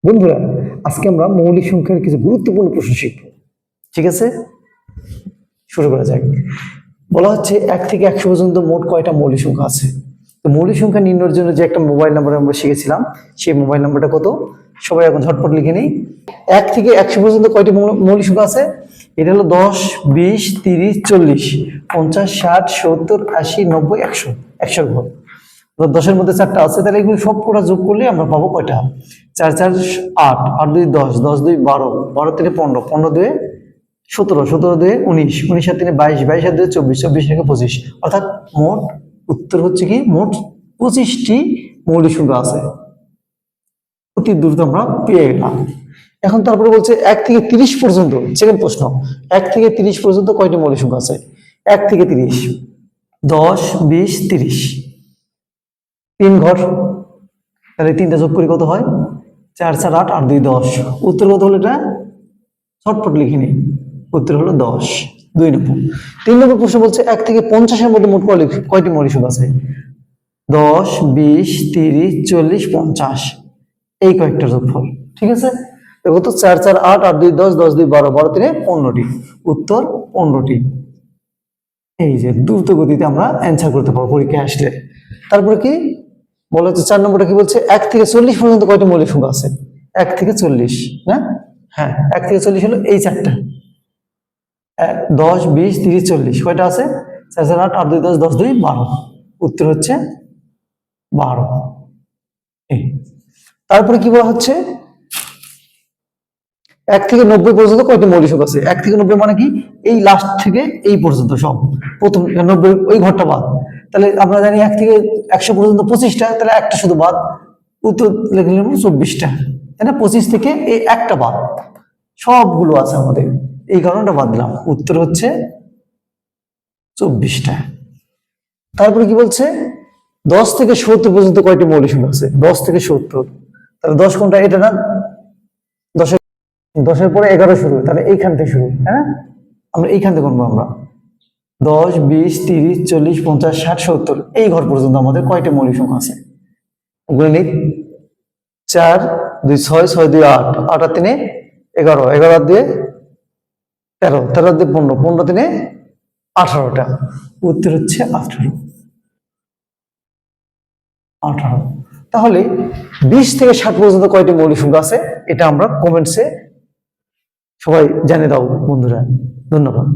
বন্ধুরা, আজকে আমরা মৌলিক সংখ্যার কিছু গুরুত্বপূর্ণ প্রশ্ন শিখব। ঠিক আছে, শুরু করা যাক। বলা হচ্ছে 1 থেকে 100 পর্যন্ত মোট কয়টা মৌলিক সংখ্যা আছে। তো মৌলিক সংখ্যা নির্ণয়ের জন্য যে একটা মোবাইল নাম্বার আমরা শিখেছিলাম, সেই মোবাইল নাম্বারটা কত? সবাই এখন ঝটপট লিখে নেই। 1 থেকে 100 পর্যন্ত কয়টি মৌলিক সংখ্যা আছে? এটা হলো 10, 20, 30, 40, 50, 60, 70, 80, 90, 100। 100 ঘর। 10-এর মধ্যে 4টা আছে, তাহলে এগুলো সব কটা যোগ করলে আমরা পাবো কয়টা? 4 4 8, 8 2 10, 10 2 12, 12 3 15, 15 2 17, 17 2 19, 19 7 3 22, 22 7 2 24, 24 থেকে 25। অর্থাৎ মোট উত্তর হচ্ছে কি, মোট 25টি মৌলিক সংখ্যা আছে। অতি দ্রুত আমরা পেয়ে গেলাম। এখন তারপরে বলছে 1 থেকে 30 পর্যন্ত, সেকেন্ড প্রশ্ন, 1 থেকে 30 পর্যন্ত কয়টি মৌলিক সংখ্যা আছে? 1 থেকে 30, 10, 20, 30, 3 ঘর। তাহলে 3টা যোগ করি কত হয়? 4 4 8, 8 2 10। উত্তর কত হলো? এটা ছটফট লিখে নিই। উত্তর হলো 10। 2 নম্বর। 3 নম্বর প্রশ্ন বলছে 1 থেকে 50-এর মধ্যে মোট কয়টি মৌলিক সংখ্যা আছে? 10, 20, 30, 40, 50, এই কয়েকটার যোগফল। ঠিক আছে, দেখো তো 4 4 8, 8 2 10, 10 2 12, 12 3 15টি। উত্তর 15টি। এই যে দ্রুত গতিতে আমরা অ্যান্সার করতে পারবো পরীক্ষায় আসলে। তারপরে কি বলা হচ্ছে 4 নম্বরটা কি বলছে? 1 থেকে 40 পর্যন্ত কয়টি মৌলিক সংখ্যা আছে? 1 থেকে 40, না? হ্যাঁ, 1 থেকে 40 হলো এই 4টা। 10, 20, 30, 40 কয়টা আছে? 4 4 8, 8 2 10, 10 2 12। উত্তর হচ্ছে 12। তারপরে কি বলা হচ্ছে? 1 থেকে 90 পর্যন্ত কয়টি মৌলিক সংখ্যা আছে? 1 থেকে 90 মানে কি? এই লাস্ট থেকে এই পর্যন্ত সব, প্রথম 90 ওই ঘরটা বাদ। তাহলে আমরা জানি 1 থেকে 100 পর্যন্ত 25টা, তাহলে একটা শুধু বাদ। উত্তর লিখে নেব 24টা, তাই না? 25 থেকে এই একটা বাদ, সবগুলো আছে আমাদের, এই কারণটা বাদ দিলাম। উত্তর হচ্ছে 24টা। তারপরে কি বলছে? 10 থেকে 70 পর্যন্ত কয়টি মৌলিক সংখ্যা আছে? 10 থেকে 70, তাহলে 10 কোনটা? এটা না? 10-এর পরে 11 শুরু, তাহলে এইখান থেকে শুরু। হ্যাঁ, আমরা এইখান থেকে করবো। আমরা 10, 20, 30, 40, 50, 60, 70 এই ঘর পর্যন্ত আমাদের কয়টা মৌলিক সংখ্যা আছে? ওগুলো নিই। 4 2 6, 6 2 8, 8 আর 3 11, 11 আর 2 13, 13 আর 2 15, 15 3 18টা। উত্তর হচ্ছে 18। তাহলে 20 থেকে 60 পর্যন্ত কয়টি মৌলিক সংখ্যা আছে? এটা আমরা কমেন্টসে সবাই জানিয়ে দাও বন্ধুরা। ধন্যবাদ।